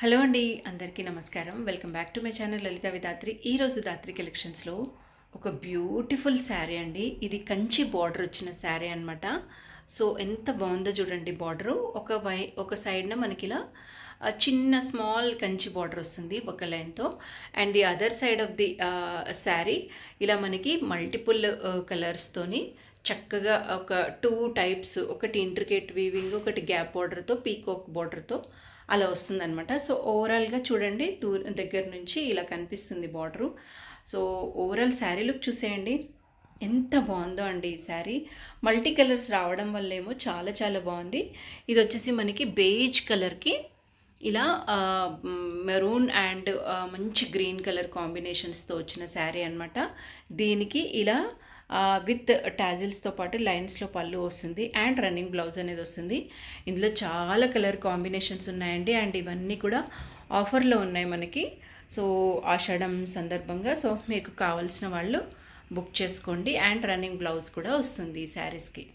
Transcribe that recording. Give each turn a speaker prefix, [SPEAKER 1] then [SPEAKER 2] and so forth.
[SPEAKER 1] Hello అండి, అందరికీ నమస్కారం. Welcome back to my channel Lalitha Vidhatri. ఈరోజు దాత్రి కలెక్షన్స్లో ఒక బ్యూటిఫుల్ శారీ అండి. ఇది కంచి బార్డర్ వచ్చిన శారీ అనమాట. సో ఎంత బాగుందో చూడండి. బార్డరు ఒక సైడ్న మనకి ఇలా చిన్న స్మాల్ కంచి బార్డర్ వస్తుంది ఒక లైన్తో. And the other side of the sari ఇలా మనకి మల్టిపుల్ కలర్స్తోని చక్కగా ఒక 2 టైప్స్, ఒకటి ఇంట్రికేట్ వీవింగ్, ఒకటి గ్యాప్ బార్డర్తో, పీకాక్ బార్డర్తో అలా వస్తుందన్నమాట. సో ఓవరాల్గా చూడండి, దగ్గర నుంచి ఇలా కనిపిస్తుంది border. So overall sari look చూసేయండి, ఎంత బాగుందో అండి. ఈ శారీ మల్టీ కలర్స్ రావడం వల్ల ఏమో చాలా చాలా బాగుంది. ఇది వచ్చేసి మనకి బేజ్ కలర్కి ఇలా మెరూన్ అండ్ మంచి గ్రీన్ కలర్ కాంబినేషన్స్తో వచ్చిన శారీ అనమాట. దీనికి ఇలా విత్ టాజిల్స్తో పాటు లైన్స్లో పళ్ళు వస్తుంది అండ్ రన్నింగ్ బ్లౌజ్ అనేది వస్తుంది. ఇందులో చాలా కలర్ కాంబినేషన్స్ ఉన్నాయండి. అండ్ ఇవన్నీ కూడా ఆఫర్లో ఉన్నాయి మనకి. సో ఆషాఢం సందర్భంగా సో మీకు కావాల్సిన వాళ్ళు బుక్ చేసుకోండి. అండ్ రన్నింగ్ బ్లౌజ్ కూడా వస్తుంది ఈ శారీస్కి.